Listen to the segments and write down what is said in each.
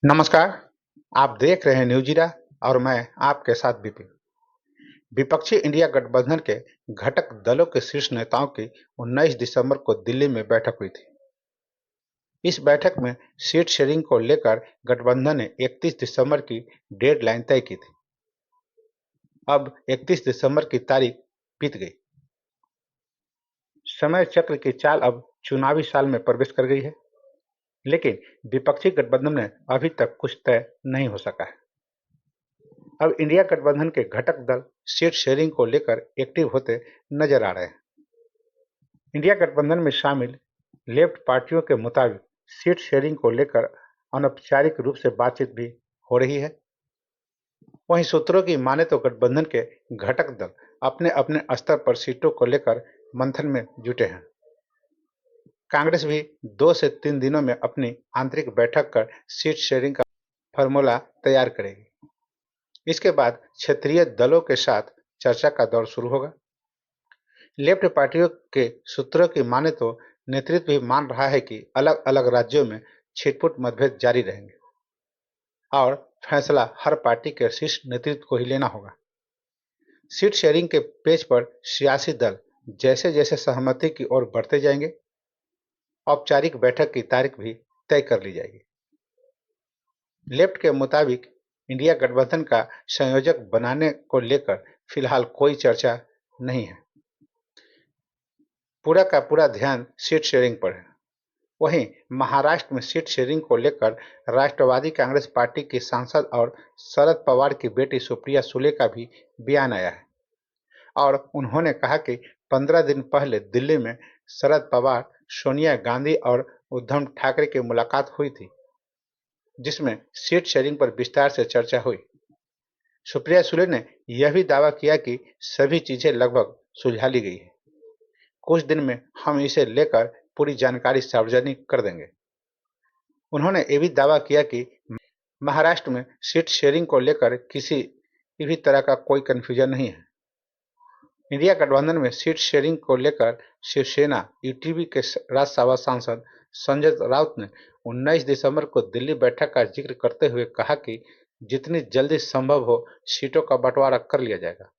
नमस्कार, आप देख रहे हैं न्यूज़ीरा और मैं आपके साथ विपिन। विपक्षी इंडिया गठबंधन के घटक दलों के शीर्ष नेताओं की 19 दिसंबर को दिल्ली में बैठक हुई थी। इस बैठक में सीट शेयरिंग को लेकर गठबंधन ने 31 दिसंबर की डेडलाइन तय की थी। अब 31 दिसंबर की तारीख बीत गई। समय चक्र की चाल अब चुनावी साल में प्रवेश कर गई है, लेकिन विपक्षी गठबंधन में अभी तक कुछ तय नहीं हो सका है। अब इंडिया गठबंधन के घटक दल सीट शेयरिंग को लेकर एक्टिव होते नजर आ रहे हैं। इंडिया गठबंधन में शामिल लेफ्ट पार्टियों के मुताबिक सीट शेयरिंग को लेकर अनौपचारिक रूप से बातचीत भी हो रही है। वहीं सूत्रों की माने तो गठबंधन के घटक दल अपने अपने स्तर पर सीटों को लेकर मंथन में जुटे हैं। कांग्रेस भी 2 से 3 दिनों में अपनी आंतरिक बैठक कर सीट शेयरिंग का फॉर्मूला तैयार करेगी। इसके बाद क्षेत्रीय दलों के साथ चर्चा का दौर शुरू होगा। लेफ्ट पार्टियों के सूत्रों की माने तो नेतृत्व भी मान रहा है कि अलग अलग राज्यों में छिटपुट मतभेद जारी रहेंगे और फैसला हर पार्टी के शीर्ष नेतृत्व को ही लेना होगा। सीट शेयरिंग के पेज पर सियासी दल जैसे जैसे सहमति की ओर बढ़ते जाएंगे, औपचारिक बैठक की तारीख भी तय कर ली जाएगी। लेफ्ट के मुताबिक इंडिया गठबंधन का संयोजक बनाने को लेकर फिलहाल कोई चर्चा नहीं है। पूरा का पूरा ध्यान सीट शेयरिंग पर है। वहीं महाराष्ट्र में सीट शेयरिंग को लेकर राष्ट्रवादी कांग्रेस पार्टी की सांसद और शरद पवार की बेटी सुप्रिया सुले का भी बयान आया है और उन्होंने कहा कि 15 दिन पहले दिल्ली में शरद पवार, सोनिया गांधी और उद्धव ठाकरे की मुलाकात हुई थी, जिसमें सीट शेयरिंग पर विस्तार से चर्चा हुई। सुप्रिया सुले ने यह भी दावा किया कि सभी चीजें लगभग सुलझा ली गई है। कुछ दिन में हम इसे लेकर पूरी जानकारी सार्वजनिक कर देंगे। उन्होंने ये भी दावा किया कि महाराष्ट्र में सीट शेयरिंग को लेकर किसी भी तरह का कोई कंफ्यूजन नहीं है। इंडिया गठबंधन में सीट शेयरिंग को लेकर शिवसेना यूटीवी के राज्यसभा सांसद संजय राउत ने 19 दिसंबर को दिल्ली बैठक का जिक्र करते हुए कहा कि जितनी जल्दी संभव हो सीटों का बंटवारा कर लिया जाएगा।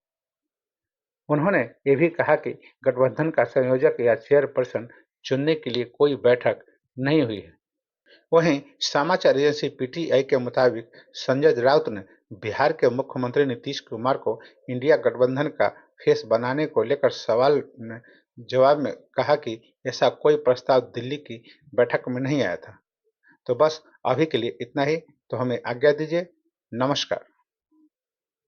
उन्होंने ये भी कहा कि गठबंधन का संयोजक या चेयरपर्सन चुनने के लिए कोई बैठक नहीं हुई है। वहीं समाचार एजेंसी पीटीआई के मुताबिक संजय राउत ने बिहार के मुख्यमंत्री नीतीश कुमार को इंडिया गठबंधन का फेस बनाने को लेकर सवाल में जवाब में कहा कि ऐसा कोई प्रस्ताव दिल्ली की बैठक में नहीं आया था। तो बस अभी के लिए इतना ही। तो हमें आज्ञा दीजिए। नमस्कार।